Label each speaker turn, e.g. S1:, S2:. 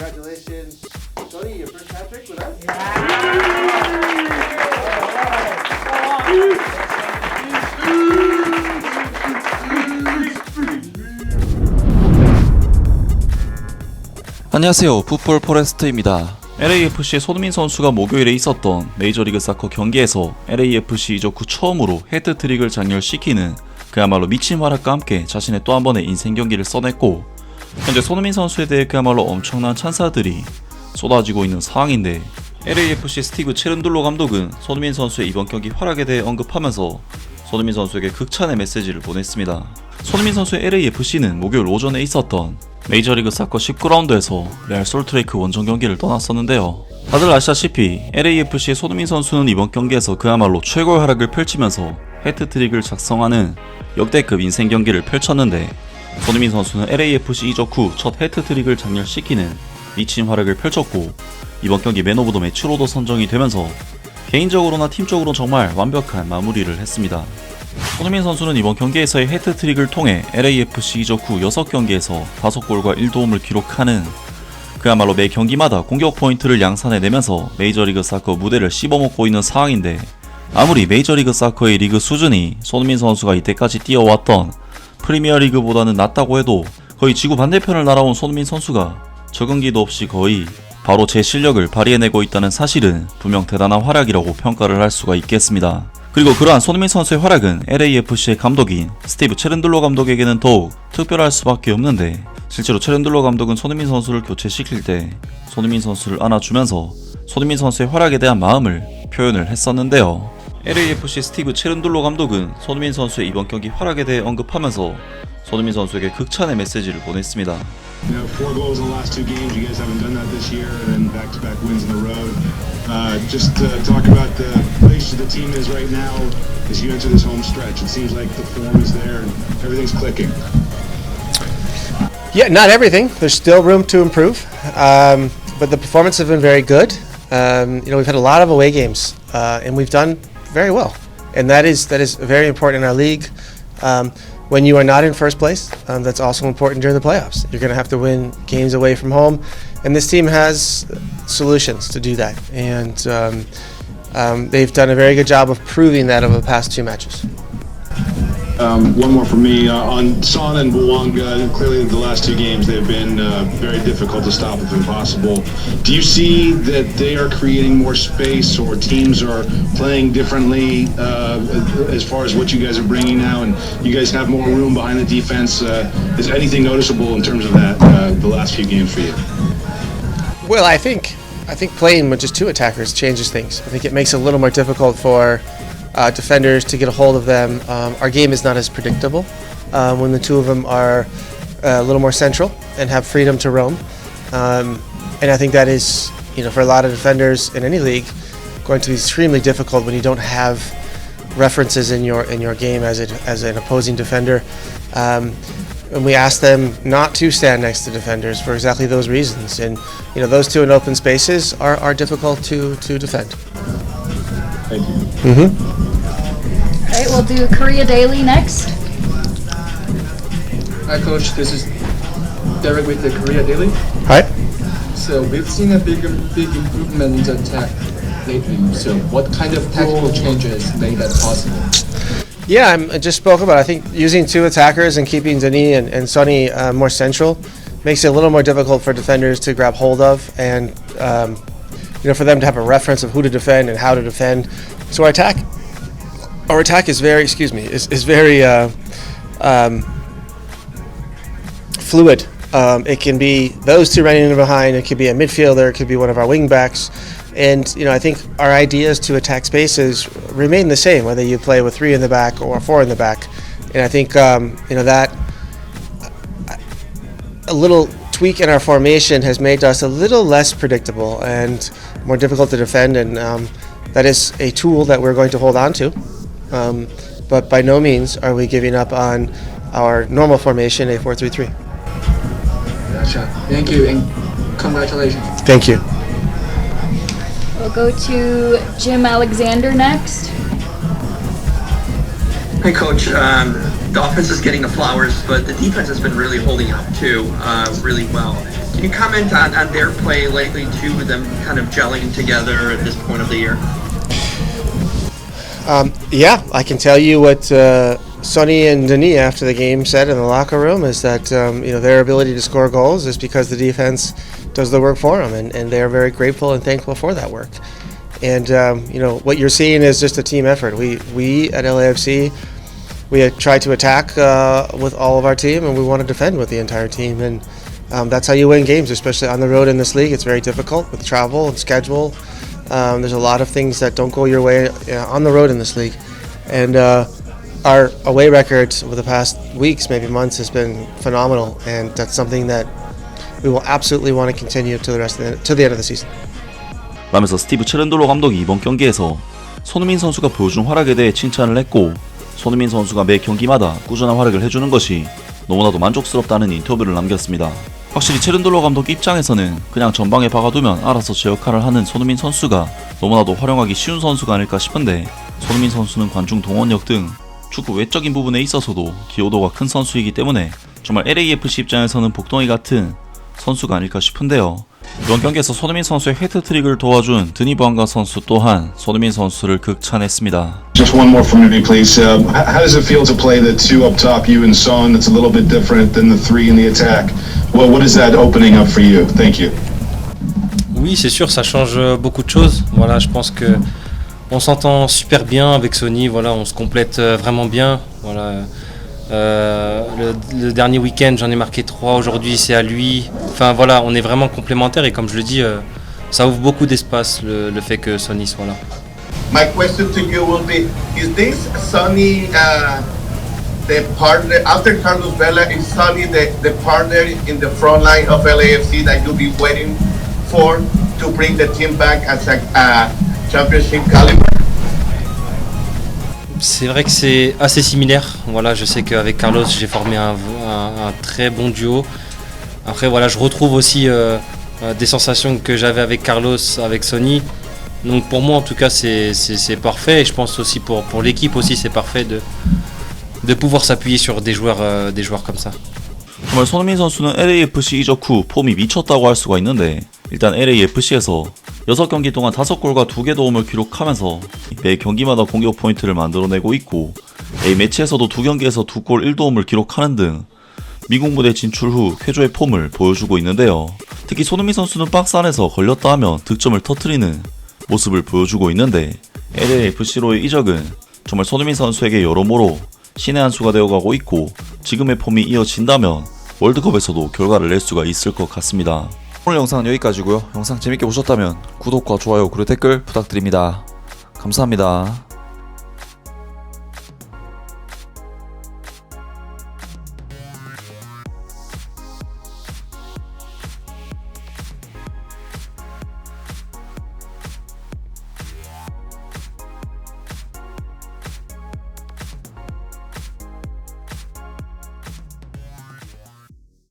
S1: Congratulations, Tony, your first hat trick with us.
S2: 안녕하세요. 풋볼 포레스트입니다. LAFC의 손흥민 선수가 목요일에 있었던 메이저리그 사커 경기에서 LAFC 이적 후 처음으로 헤트트릭을 장렬시키는 그야말로 미친 활약과 함께 자신의 또 한 번의 인생 경기를 써냈고, 현재 손흥민 선수에 대해 그야말로 엄청난 찬사들이 쏟아지고 있는 상황인데, LAFC 스티브 체른둘로 감독은 손흥민 선수의 이번 경기 활약에 대해 언급하면서 손흥민 선수에게 극찬의 메시지를 보냈습니다. 손흥민 선수의 LAFC는 목요일 오전에 있었던 메이저리그 사커 19라운드에서 레알 솔트레이크 원정 경기를 떠났었는데요. 다들 아시다시피 LAFC의 손흥민 선수는 이번 경기에서 그야말로 최고의 활약을 펼치면서 해트트릭을 작성하는 역대급 인생 경기를 펼쳤는데, 손흥민 선수는 LAFC 이적 후 첫 해트트릭을 장렬시키는 미친 활약을 펼쳤고, 이번 경기 맨 오브 더 매치로도 선정이 되면서 개인적으로나 팀적으로 정말 완벽한 마무리를 했습니다. 손흥민 선수는 이번 경기에서의 해트트릭을 통해 LAFC 이적 후 6경기에서 5골과 1도움을 기록하는 그야말로 매 경기마다 공격 포인트를 양산해내면서 메이저리그 사커 무대를 씹어먹고 있는 상황인데, 아무리 메이저리그 사커의 리그 수준이 손흥민 선수가 이때까지 뛰어왔던 프리미어리그보다는 낮다고 해도 거의 지구 반대편을 날아온 손흥민 선수가 적응기도 없이 거의 바로 제 실력을 발휘해내고 있다는 사실은 분명 대단한 활약이라고 평가를 할 수가 있겠습니다. 그리고 그러한 손흥민 선수의 활약은 LAFC의 감독인 스티브 체른둘로 감독에게는 더욱 특별할 수밖에 없는데, 실제로 체른둘로 감독은 손흥민 선수를 교체시킬 때 손흥민 선수를 안아주면서 손흥민 선수의 활약에 대한 마음을 표현을 했었는데요. LAFC 스티브 체른둘로 감독은 손흥민 선수의 이번 경기 활약에 대해 언급하면서 손흥민 선수에게 극찬의 메시지를 보냈습니다.
S3: You know, 4 goals in the last 2 games. You guys haven't done that this year, and then back-to-back wins on the road. Just talk about the place the team is right now as you enter this home stretch. It seems like the form is there and everything's clicking.
S1: Yeah, not everything. There's still room to improve, but the performance has been very good. We've had a lot of away games, and we've done very well, and that is very important in our league. When you are not in first place, that's also important during the playoffs. You're going to have to win games away from home, and this team has solutions to do that. And they've done a very good job of proving that over the past 2 matches.
S3: One more from me on Son and Bouanga. Clearly, the last 2 games they've been very difficult to stop if impossible. Do you see that they are creating more space, or teams are playing differently as far as what you guys are bringing now, and you guys have more room behind the defense? Is anything noticeable in terms of that the last few games for you?
S1: Well, I think playing with just 2 attackers changes things. I think it makes it a little more difficult for defenders to get a hold of them. Our game is not as predictable when the 2 of them are a little more central and have freedom to roam. And I think that is, for a lot of defenders in any league, going to be extremely difficult when you don't have references in your game as an opposing defender. And we ask them not to stand next to defenders for exactly those reasons. And those 2 in open spaces are difficult to defend.
S3: Thank you.
S4: All right, we'll do Korea Daily next.
S5: Hi, Coach. This is Derek with the Korea Daily.
S1: Hi.
S5: So we've seen a big improvement in the attack lately. So what kind of tactical changes made that possible?
S1: Yeah, I just spoke about it. I think using 2 attackers and keeping Denis and Sonny more central makes it a little more difficult for defenders to grab hold of, and for them to have a reference of who to defend and how to defend. So our attack is very, is very fluid. It can be those 2 running in behind. It could be a midfielder. It could be one of our wing backs. And I think our ideas to attack spaces remain the same, whether you play with 3 in the back or 4 in the back. And I think that a little tweak in our formation has made us a little less predictable and more difficult to defend. And that is a tool that we're going to hold on to. But by no means are we giving up on our normal formation, a 4-3-3.
S5: Gotcha. Thank you and congratulations.
S1: Thank you.
S4: We'll go to Jim Alexander next.
S6: Hey, Coach. The offense is getting the flowers, but the defense has been really holding up too, really well. Can you comment on their play lately too, with them kind of gelling together at this point of the year?
S1: Yeah, I can tell you what Sonny and Denis after the game said in the locker room is that their ability to score goals is because the defense does the work for them, and they are very grateful and thankful for that work. And what you're seeing is just a team effort. We at LAFC, we try to attack with all of our team, and we want to defend with the entire team, and that's how you win games, especially on the road in this league. It's very difficult with travel and schedule. There's a lot of things that don't go your way on the road in this league, and our away record over the past weeks, maybe months, has been phenomenal, and that's something that we will absolutely want to continue to the end of the season.
S2: 라면서 스티브 체른돌로 감독이 이번 경기에서 손흥민 선수가 보여준 활약에 대해 칭찬을 했고, 손흥민 선수가 매 경기마다 꾸준한 활약을 해주는 것이 너무나도 만족스럽다는 인터뷰를 남겼습니다. 확실히 체른돌로 감독 입장에서는 그냥 전방에 박아두면 알아서 제 역할을 하는 손흥민 선수가 너무나도 활용하기 쉬운 선수가 아닐까 싶은데, 손흥민 선수는 관중 동원력 등 축구 외적인 부분에 있어서도 기여도가 큰 선수이기 때문에 정말 LAFC 입장에서는 복덩이 같은 선수가 아닐까 싶은데요. 이번 경기에서 손흥민 선수의 헤트트릭을 도와준 드니 부앙가 선수 또한 손흥민 선수를 극찬했습니다.
S3: Just one more from me, please. How does it feel to play the two up top, you and Son? It's a little bit different than the three in the attack. What is that opening up for you? Thank you.
S7: Oui, c'est sûr, ça change beaucoup de choses. Voilà, je pense que on s'entend super bien avec Sonny. Voilà, on se complète vraiment bien. Voilà. Le dernier week-end, j'en ai marqué 3. Aujourd'hui, c'est à lui. Enfin voilà, on est vraiment complémentaires et comme je le dis, ça ouvre beaucoup d'espace le fait que Sonny soit là.
S8: My question to you will be: is this Sonny the partner after Carlos Vela? Is Sonny the partner in the front line of LAFC that you'll be waiting for to bring the team back as a championship caliber?
S7: C'est vrai que c'est assez similaire. Voilà, je sais qu'avec Carlos, j'ai formé un très bon duo. Après, voilà, je retrouve aussi des sensations que j'avais avec Carlos, avec Sonny. Donc pour moi, en tout cas, c'est parfait. Et je pense aussi pour l'équipe aussi, c'est parfait de pouvoir s'appuyer sur des joueurs comme ça.
S2: 정말 손흥민 선수는 LAFC 이적 후 폼이 미쳤다고 할 수가 있는데, 일단 LAFC에서 6경기 동안 5골과 2개 도움을 기록하면서 매 경기마다 공격 포인트를 만들어내고 있고, A매치에서도 2경기에서 2골 1도움을 기록하는 등 미국 무대 진출 후 쾌조의 폼을 보여주고 있는데요. 특히 손흥민 선수는 박스 안에서 걸렸다 하면 득점을 터뜨리는 모습을 보여주고 있는데, LAFC로의 이적은 정말 손흥민 선수에게 여러모로 신의 한 수가 되어가고 있고, 지금의 폼이 이어진다면 월드컵에서도 결과를 낼 수가 있을 것 같습니다. 오늘 영상은 여기까지고요. 영상 재밌게 보셨다면 구독과 좋아요 그리고 댓글 부탁드립니다. 감사합니다.